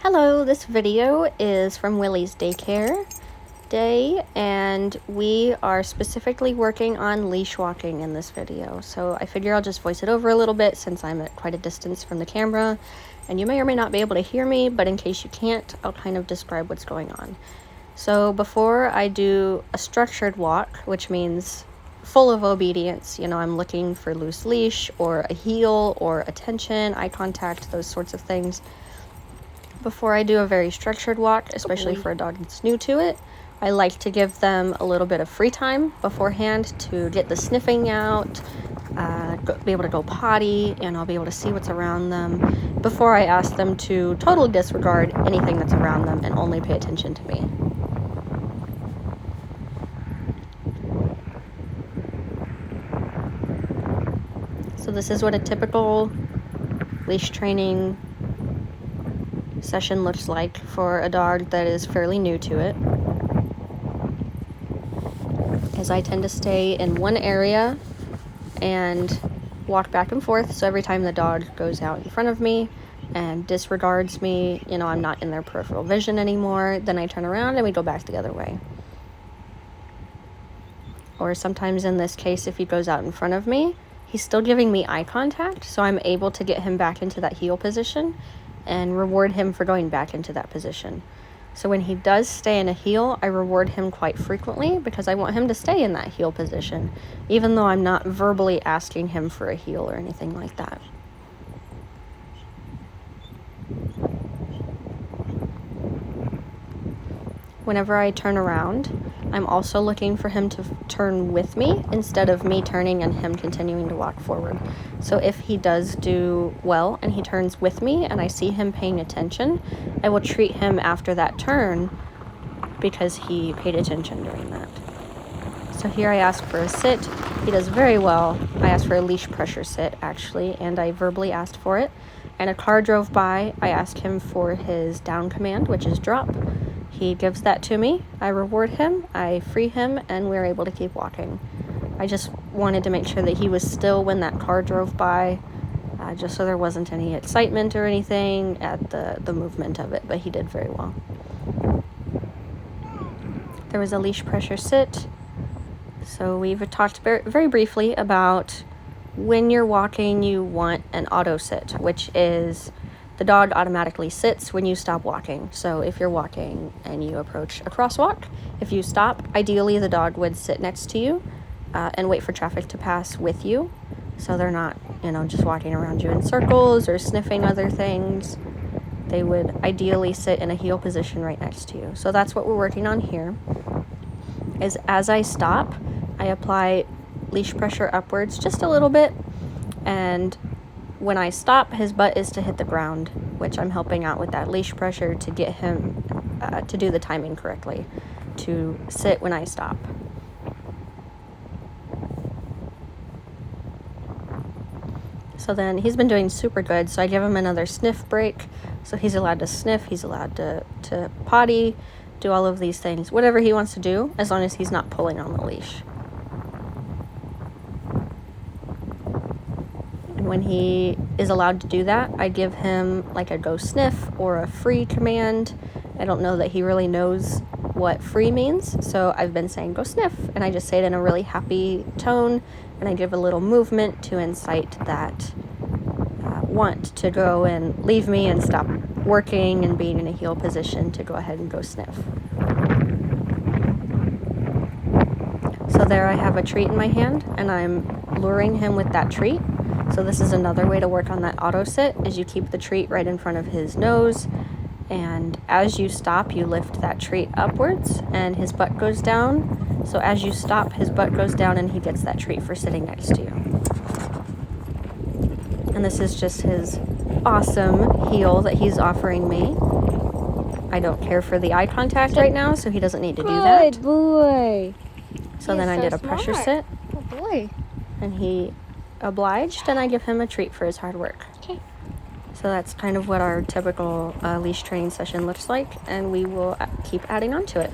Hello, this video is from Willie's daycare day, and we are specifically working on leash walking in this video. So I figure I'll just voice it over a little bit since I'm at quite a distance from the camera, and you may or may not be able to hear me, but in case you can't, I'll kind of describe what's going on. So before I do a structured walk, which means full of obedience, I'm looking for loose leash or a heel or attention, eye contact, those sorts of things. Before I do a very structured walk, especially for a dog that's new to it, I like to give them a little bit of free time beforehand to get the sniffing out, be able to go potty, and I'll be able to see what's around them before I ask them to totally disregard anything that's around them and only pay attention to me. So this is what a typical leash training session looks like for a dog that is fairly new to it, as I tend to stay in one area and walk back and forth. So every time the dog goes out in front of me and disregards me, I'm not in their peripheral vision anymore, then I turn around and we go back the other way. Or sometimes in this case, if he goes out in front of me, he's still giving me eye contact, so I'm able to get him back into that heel position and reward him for going back into that position. So when he does stay in a heel, I reward him quite frequently because I want him to stay in that heel position, even though I'm not verbally asking him for a heel or anything like that. Whenever I turn around, I'm also looking for him to turn with me instead of me turning and him continuing to walk forward. So if he does do well and he turns with me and I see him paying attention, I will treat him after that turn because he paid attention during that. So here I ask for a sit. He does very well. I asked for a leash pressure sit, actually, and I verbally asked for it. And a car drove by. I asked him for his down command, which is drop. He gives that to me, I reward him, I free him, and we're able to keep walking. I just wanted to make sure that he was still when that car drove by, just so there wasn't any excitement or anything at the movement of it, but he did very well. There was a leash pressure sit. So we've talked very briefly about when you're walking, you want an auto sit, which is the dog automatically sits when you stop walking. So if you're walking and you approach a crosswalk, if you stop, ideally the dog would sit next to you and wait for traffic to pass with you. So they're not, just walking around you in circles or sniffing other things. They would ideally sit in a heel position right next to you. So that's what we're working on here, is as I stop, I apply leash pressure upwards just a little bit, and when I stop, his butt is to hit the ground, which I'm helping out with that leash pressure to get him to do the timing correctly, to sit when I stop. So then he's been doing super good, so I give him another sniff break. So he's allowed to sniff, he's allowed to potty, do all of these things, whatever he wants to do, as long as he's not pulling on the leash. When he is allowed to do that, I give him like a go sniff or a free command. I don't know that he really knows what free means, so I've been saying go sniff, and I just say it in a really happy tone, and I give a little movement to incite that want to go and leave me and stop working and being in a heel position to go ahead and go sniff. So there I have a treat in my hand, and I'm luring him with that treat. So this is another way to work on that auto sit, is you keep the treat right in front of his nose, and as you stop, you lift that treat upwards and his butt goes down. So as you stop, his butt goes down and he gets that treat for sitting next to you. And this is just his awesome heel that he's offering me. I don't care for the eye contact right now, so he doesn't need to do that. Good boy. So then I did a pressure sit. Good boy. And he obliged, and I give him a treat for his hard work. Okay. So that's kind of what our typical leash training session looks like, and we will keep adding on to it.